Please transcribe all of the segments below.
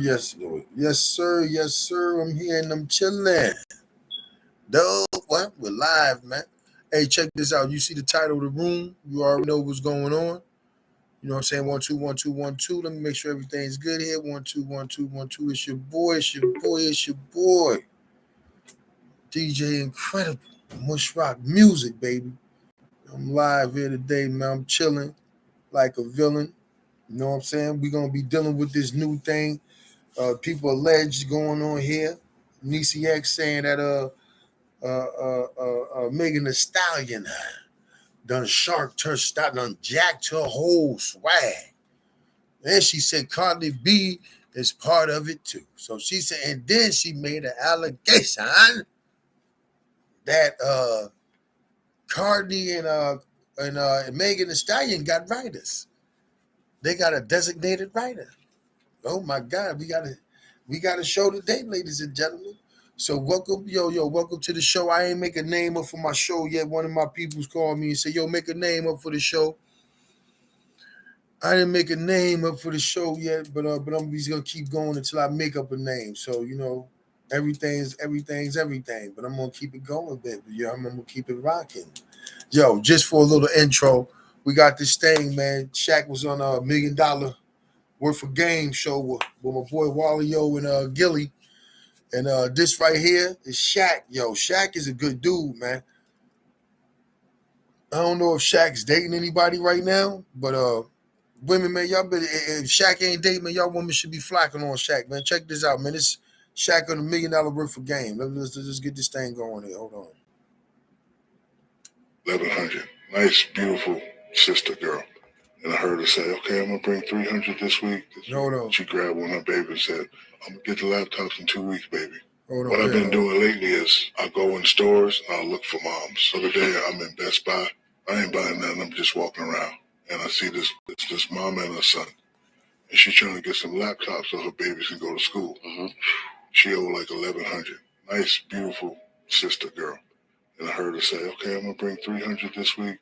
Yes, Lord. Yes, sir. Yes, sir. I'm here and I'm chilling. Duh, what? We're live, man. Hey, check this out. You see the title of the room? You already know what's going on. You know what I'm saying? 1 2 1 2 1 2. Let me make sure everything's good here. 1 2 1 2 1 2. It's your boy. It's your boy. It's your boy. DJ Incredible. Mush Rock Music, baby. I'm live here today, man. I'm chilling like a villain. You know what I'm saying? We're gonna be dealing with this new thing. People alleged going on here. Necey X saying that Megan Thee Stallion done sharked her style, done jacked her whole swag. And she said Cardi B is part of it too. So she said, and then she made an allegation that Cardi and Megan Thee Stallion got writers. They got a designated writer. Oh my God, we got a show today, ladies and gentlemen. So welcome, welcome to the show. I ain't make a name up for my show yet. One of my people's called me and said, "Yo, make a name up for the show." I didn't make a name up for the show yet, but I'm just gonna keep going until I make up a name. So everything's everything. But I'm gonna keep it going, baby. Yeah, I'm gonna keep it rocking. Yo, just for a little intro, we got this thing, man. Shaq was on $1 million worth of game show with my boy Wally and Gilly. And this right here is Shaq. Yo, Shaq is a good dude, man. I don't know if Shaq's dating anybody right now, but women, man, y'all better if Shaq ain't dating, man, y'all women should be flocking on Shaq, man. Check this out, man. This Shaq on $1 million worth of game. Let's get this thing going here. Hold on. 1100. Nice, beautiful sister girl. And I heard her say, okay, I'm going to bring 300 this week. Hold on. She grabbed one of her baby and said, I'm going to get the laptops in 2 weeks, baby. Hold on. What I've been doing lately is I go in stores and I'll look for moms. So today I'm in Best Buy. I ain't buying nothing. I'm just walking around. And I see this mom and her son. And she's trying to get some laptops so her babies can go to school. She owed like 1100. Nice, beautiful sister girl. And I heard her say, okay, I'm going to bring 300 this week.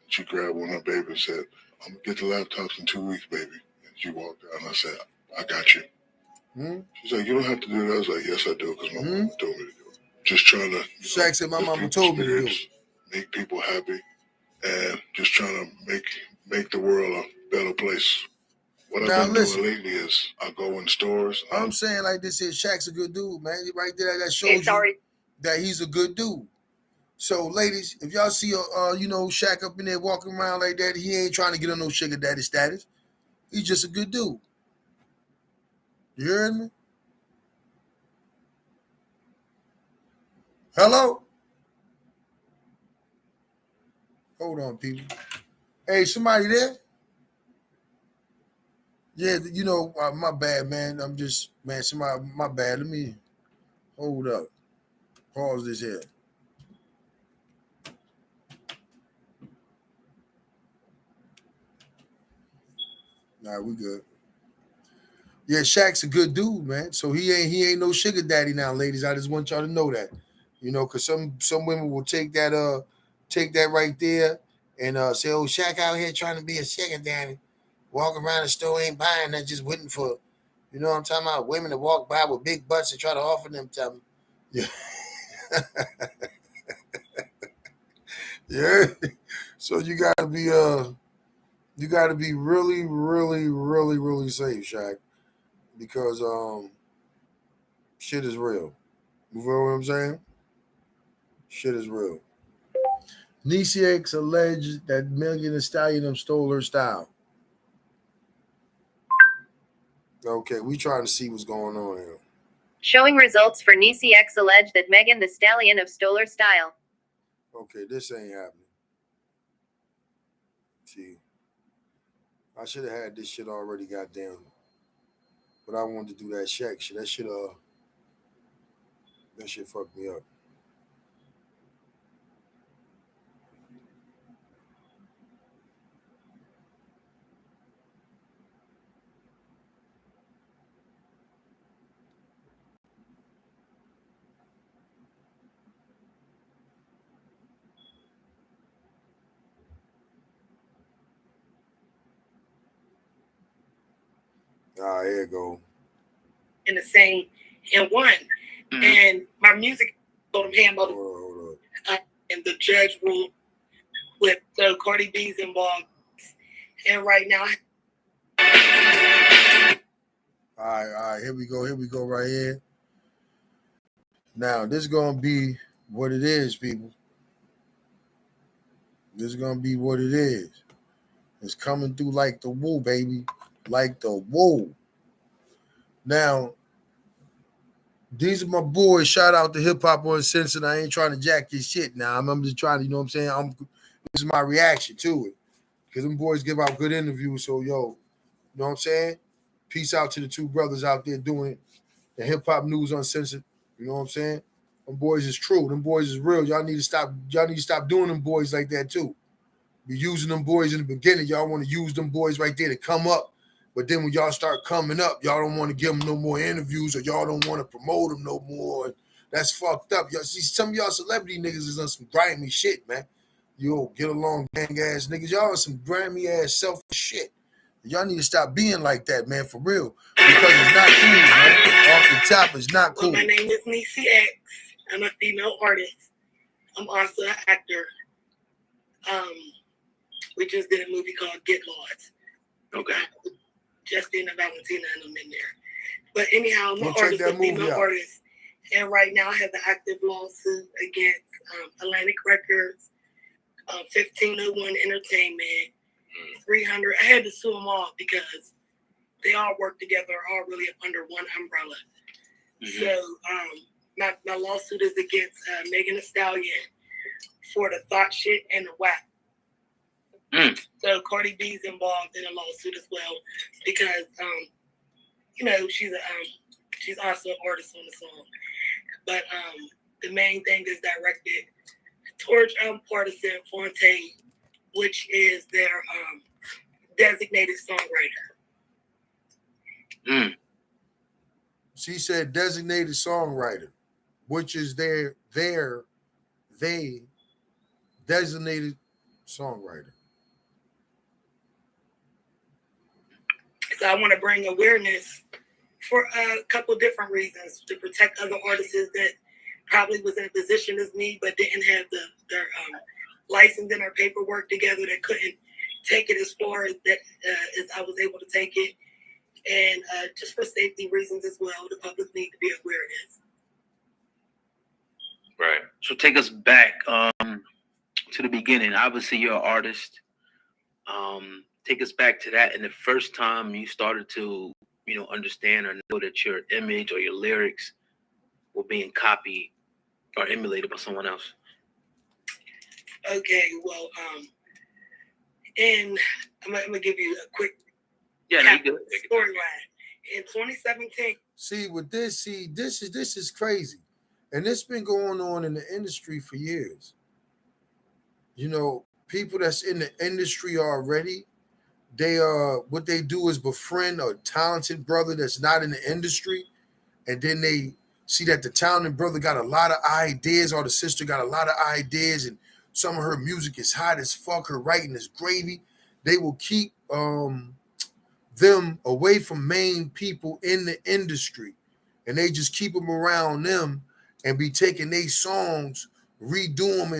She grabbed one of her baby and said, I'm going to get the laptops in 2 weeks, baby. And she walked out and I said, I got you. She's like, you don't have to do that. I was like, yes, I do, because my mama told me to do it. Just trying to, Shaq said my mama told me to do it. Make people happy and just trying to make the world a better place. What I've been doing lately is I go in stores. I'm saying like this here, Shaq's a good dude, man. Right there, that shows you that he's a good dude. So, ladies, if y'all see Shaq up in there walking around like that, he ain't trying to get on no sugar daddy status. He's just a good dude. You heard me? Hello? Hold on, people. Hey, somebody there? Yeah, my bad, man. I'm just, man, somebody, my bad. Let me hold up. Pause this here. Nah, we good. Yeah, Shaq's a good dude, man. So he ain't no sugar daddy now, ladies. I just want y'all to know that. Because some women will take that right there and say, oh, Shaq out here trying to be a sugar daddy. Walk around the store ain't buying that, just waiting for, you know what I'm talking about? Women that walk by with big butts and try to offer them something. Yeah. Yeah. So you gotta be really, really, really, really safe, Shaq. Because shit is real. You feel what I'm saying? Shit is real. Necey X alleged that Megan Thee Stallion stole her style. Okay, we trying to see what's going on here. Showing results for Necey X alleged that Megan Thee Stallion stole her style. Okay, this ain't happening. See, I should have had this shit already, goddamn. But I wanted to do that Shaq shit. That shit fucked me up. Ah, here you go. in the same and one. Mm-hmm. And my music told him, hey, I'm and the judge ruled with the Cardi B's involved. And right now. All right, here we go right here. Now, this is going to be what it is, people. This is going to be what it is. It's coming through like the woo, baby. Like the woo. Now, these are my boys. Shout out to Hip Hop Uncensored. I ain't trying to jack your shit now. I'm just trying to, you know what I'm saying? This is my reaction to it. Because them boys give out good interviews. So, yo, you know what I'm saying? Peace out to the two brothers out there doing the Hip Hop News Uncensored. You know what I'm saying? Them boys is true. Them boys is real. Y'all need to stop doing them boys like that too. Be using them boys in the beginning. Y'all want to use them boys right there to come up. But then when y'all start coming up, y'all don't want to give them no more interviews or y'all don't want to promote them no more. That's fucked up. Y'all see, some of y'all celebrity niggas is on some grimy shit, man. Yo, get along gang ass niggas. Y'all on some grimy ass selfish shit. Y'all need to stop being like that, man, for real. Because it's not cool, man. Off the top, it's not cool. Well, my name is Necey X. I'm a female artist. I'm also an actor. We just did a movie called Get Lost. Okay. Justin and Valentina and I'm in there. But anyhow, I'm an artist, a female artist. And right now I have an active lawsuit against Atlantic Records, 1501 Entertainment, 300. I had to sue them all because they all work together, all really under one umbrella. Mm-hmm. So my lawsuit is against Megan Thee Stallion for the thought shit and the whack. So Cardi B's involved in a lawsuit as well because you know she's also an artist on the song, but the main thing is directed towards Partisan Fonte, which is their designated songwriter. She said designated songwriter, which is they designated songwriter. So I want to bring awareness for a couple different reasons to protect other artists that probably was in a position as me but didn't have their license and their paperwork together that couldn't take it as far as that as I was able to take it. And just for safety reasons as well, the public need to be aware of this. Right. So take us back to the beginning. Obviously, you're an artist. Take us back to that. And the first time you started to, you know, understand or know that your image or your lyrics were being copied or emulated by someone else. Okay. Well, and I'm gonna give you a quick storyline. In 2017. See, with this, this is crazy. And it's been going on in the industry for years. You know, people that's in the industry already, they what they do is befriend a talented brother that's not in the industry, and then they see that the talented brother got a lot of ideas, or the sister got a lot of ideas, and some of her music is hot as fuck, her writing is gravy. They will keep them away from main people in the industry, and they just keep them around them and be taking their songs, redo them,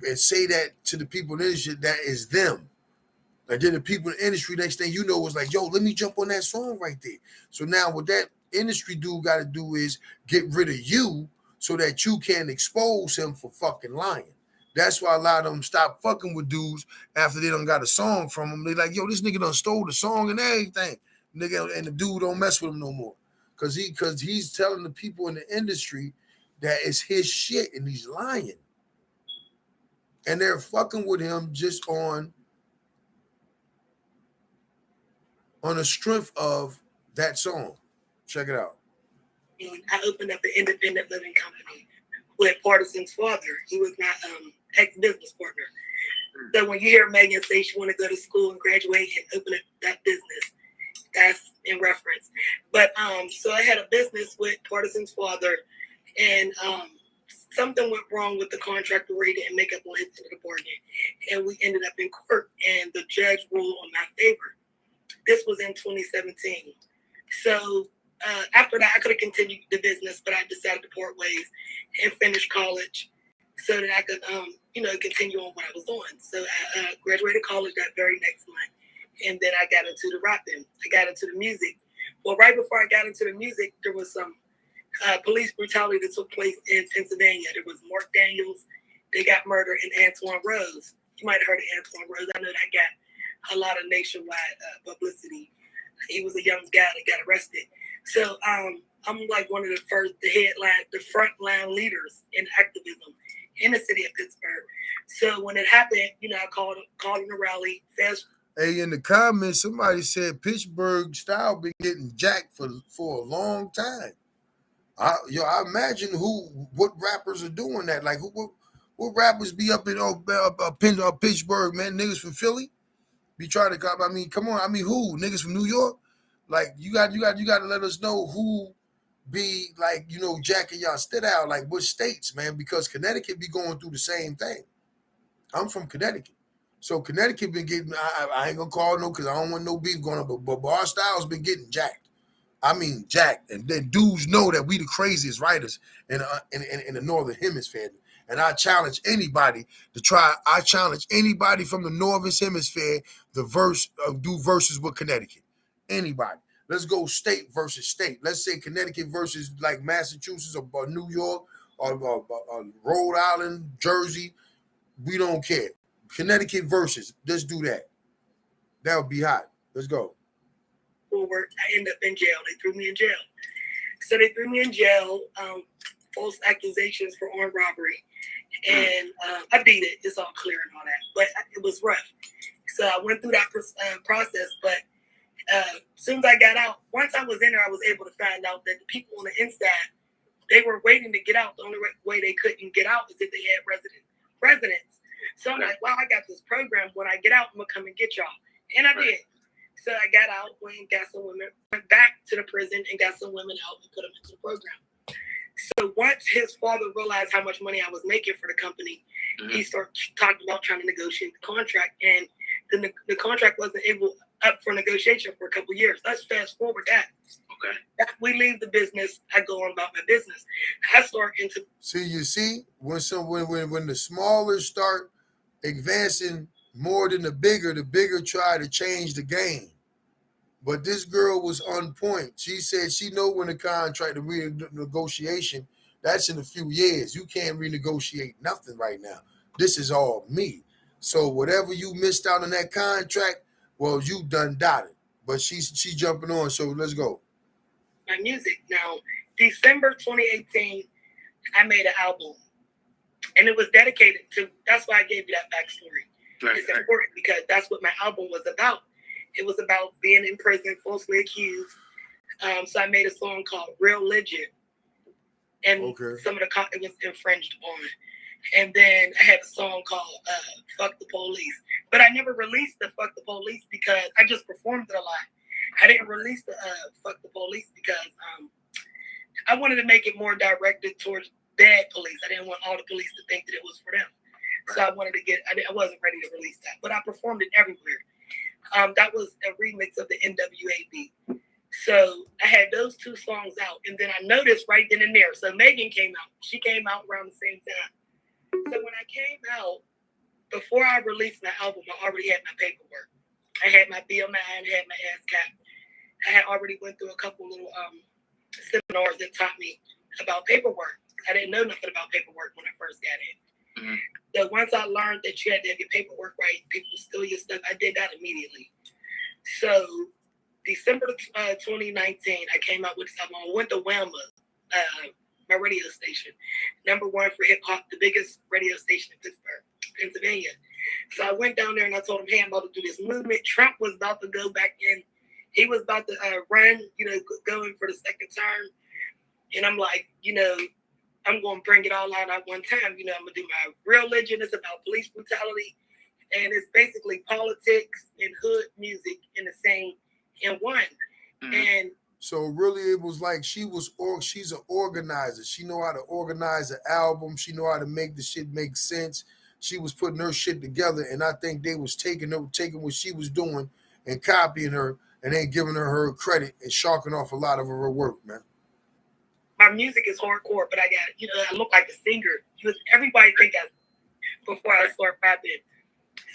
and say that to the people in the industry that is them. And then the people in the industry, next thing you know, was like, yo, let me jump on that song right there. So now what that industry dude got to do is get rid of you so that you can expose him for fucking lying. That's why a lot of them stop fucking with dudes after they done got a song from them. They like, yo, this nigga done stole the song and everything. Nigga, and the dude don't mess with him no more. Cause he's telling the people in the industry that it's his shit and he's lying. And they're fucking with him just on the strength of that song. Check it out. I opened up an independent living company with Partisan's father. He was my ex-business partner. So when you hear Megan say she want to go to school and graduate and open up that business, that's in reference. But so I had a business with Partisan's father, and something went wrong with the contractor where he didn't make up on his end of the bargain, and we ended up in court, and the judge ruled on my favor. This was in 2017. So after that, I could have continued the business, but I decided to part ways and finish college so that I could, continue on what I was doing. So I graduated college that very next month, and then I got into the rapping. I got into the music. Well, right before I got into the music, there was some police brutality that took place in Pennsylvania. There was Mark Daniels. They got murdered, and Antoine Rose. You might have heard of Antoine Rose. I know that got a lot of nationwide publicity. He was a young guy that got arrested. So I'm like one of the front line leaders in activism in the city of Pittsburgh. So when it happened, I called in a rally. Hey, in the comments, somebody said Pittsburgh style been getting jacked for a long time. I imagine what rappers are doing that. Like what rappers be up in Pittsburgh, man? Niggas from Philly be trying to come. I mean, come on. I mean, who niggas from New York? Like you got to let us know who be like jacking y'all stood out. Like what states, man? Because Connecticut be going through the same thing. I'm from Connecticut. So Connecticut been getting, I ain't gonna call no because I don't want no beef going on, but our style's been getting jacked. I mean jacked. And then dudes know that we the craziest writers in the Northern Hemisphere. And I challenge anybody from the Northern Hemisphere to do verses with Connecticut. Anybody. Let's go state versus state. Let's say Connecticut versus like Massachusetts or New York or Rhode Island, Jersey. We don't care. Connecticut versus. Let's do that. That would be hot. Let's go. Forward, I ended up in jail. They threw me in jail. So they threw me in jail, false accusations for armed robbery. And I beat it. It's all clear and all that. But it was rough. So I went through that process. But as soon as I got out, once I was in there, I was able to find out that the people on the inside, they were waiting to get out. The only way they couldn't get out is if they had residents. So I'm like, wow, I got this program. When I get out, I'm going to come and get y'all. And I did. So I got out, went and got some women, went back to the prison and got some women out and put them into the program. So once his father realized how much money I was making for the company, he started talking about trying to negotiate the contract. And the contract wasn't up for negotiation for a couple of years. Let's fast forward that. Okay. We leave the business. I go on about my business. I start into... See, when the smaller start advancing more than the bigger try to change the game. But this girl was on point. She said she know when the contract, the renegotiation, that's in a few years. You can't renegotiate nothing right now. This is all me. So whatever you missed out on that contract, well, you done got it. But she's jumping on, so let's go. My music. Now, December 2018, I made an album. And it was dedicated to, that's why I gave you that backstory. Right, it's important because that's what my album was about. It was about being in prison, falsely accused. So I made a song called Real Legend. And some of the it was infringed on. And then I had a song called Fuck the Police. But I never released the Fuck the Police because I just performed it a lot. I didn't release the Fuck the Police because I wanted to make it more directed towards bad police. I didn't want all the police to think that it was for them. So I wanted to I wasn't ready to release that. But I performed it everywhere. That was a remix of the NWA beat. So I had those two songs out. And then I noticed right then and there. So Megan came out. She came out around the same time. So when I came out, before I released my album, I already had my paperwork. I had my BMI, I had my ASCAP. I had already went through a couple little seminars that taught me about paperwork. I didn't know nothing about paperwork when I first got in. Mm-hmm. So once I learned that you had to have your paperwork right, people steal your stuff, I did that immediately. So December 2019, I came out with this album. I went to Whamma, my radio station, #1 for hip hop, the biggest radio station in Pittsburgh, Pennsylvania. So I went down there and I told him, hey, I'm about to do this movement. Trump was about to go back in. He was about to run, going for the second term. And I'm like, I'm going to bring it all out at one time. I'm going to do my Real Legend. It's about police brutality. And it's basically politics and hood music in one. Mm-hmm. And so really it was like she's an organizer. She know how to organize an album. She know how to make the shit make sense. She was putting her shit together. And I think they was taking what she was doing and copying her and ain't giving her credit and sharking off a lot of her work, man. My music is hardcore, but I look like a singer. Everybody think that before I started rapping.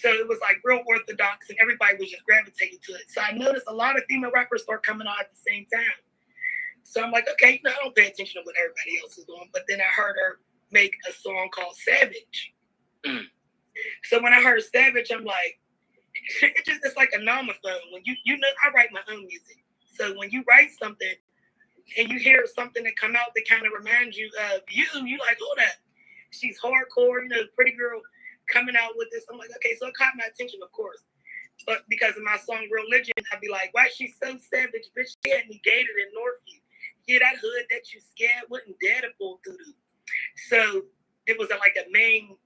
So it was like real orthodox, and everybody was just gravitating to it. So I noticed a lot of female rappers start coming on at the same time. So I'm like, okay, I don't pay attention to what everybody else is doing. But then I heard her make a song called Savage. So when I heard Savage, I'm like, it's like a nomophone. When you know, I write my own music. So when you write something and you hear something that come out that kind of reminds you of you like, oh, that she's hardcore, pretty girl coming out with this. I'm like, okay, so it caught my attention, of course. But because of my song Religion, I'd be like, why she so savage, bitch? She had me gated in Northview. Yeah, that hood that you scared wouldn't dare to pull through. So it was like a main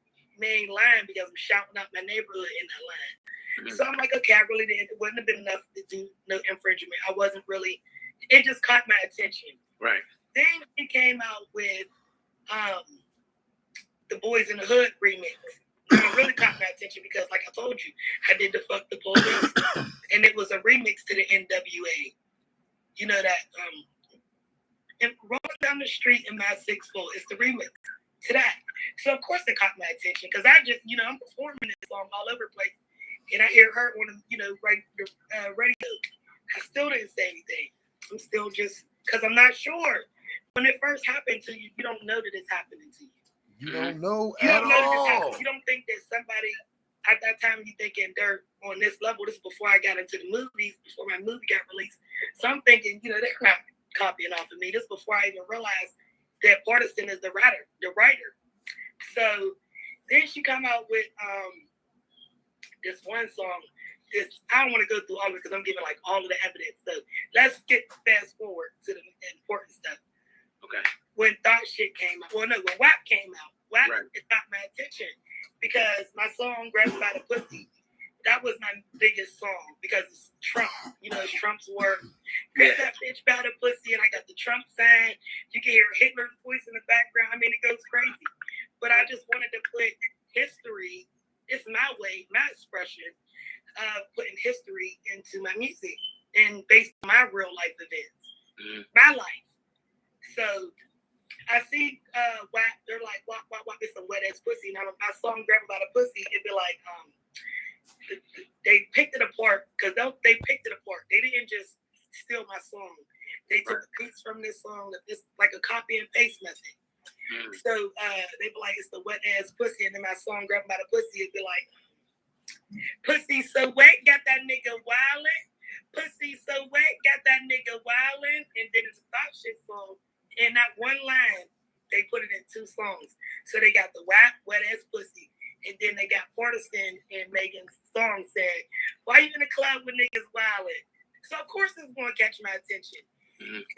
line because I'm shouting out my neighborhood in that line. Mm-hmm. So I'm like, okay, I really didn't. It wouldn't have been enough to do no infringement. I wasn't really. It just caught my attention. Right. Then he came out with the Boys in the Hood remix. And it really caught my attention because, like I told you, I did the Fuck the Police, and it was a remix to the NWA. You know that and rolling down the street in my 6'4", it's the remix to that. So of course it caught my attention because I just, I'm performing this song all over the place, and I hear her on the radio. I still didn't say anything. I'm still just because I'm not sure. When it first happened to you, you don't know that it's happening to you. You don't know You at don't know all. You don't think that somebody at that time you thinking they're on this level. This is before I got into the movies, before my movie got released. So I'm thinking, they're not copying off of me. This is before I even realized that Partisan is the writer. So then she come out with this one song. I don't want to go through all of it because I'm giving like all of the evidence. So let's fast forward to the important stuff. Okay. When Thought Shit came out, when WAP came out, it got my attention because my song "Grab by the Pussy," that was my biggest song because it's Trump. It's Trump's word. Grab that bitch by the pussy, and I got the Trump sign. You can hear Hitler's voice in the background. I mean, it goes crazy. But I just wanted to put history. It's my way, my expression of putting history into my music and based on my real life events, my life. So I see WAP, they're like, wop, wop, wop, it's some wet ass pussy. Now my song Grab About a Pussy, it'd be like, they picked it apart because they picked it apart. They didn't just steal my song. They took a piece from this song, it's like a copy and paste method. So they'd be like, it's the wet ass pussy. And then my song Grab About a Pussy, it'd be like, pussy so wet, got that nigga wildin'. Pussy so wet, got that nigga wildin'. And then it's a Thought Shit song. In that one line, they put it in 2 songs. So they got the WAP, wet ass pussy. And then they got Partisan and Megan's song saying, why you in the club with niggas wildin'? So of course it's going to catch my attention.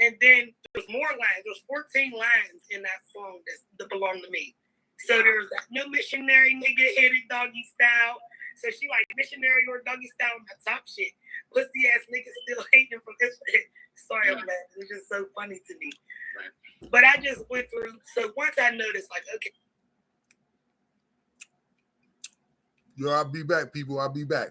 And then there's more lines. There's 14 lines in that song that belong to me. So there's that no missionary nigga hit it doggy style. So she like missionary or doggy style on my top shit. Pussy ass niggas still hating from this shit. Sorry, I'm laughing. It's just so funny to me. Right. But I just went through. So once I noticed, like, okay. Yo, I'll be back, people. I'll be back.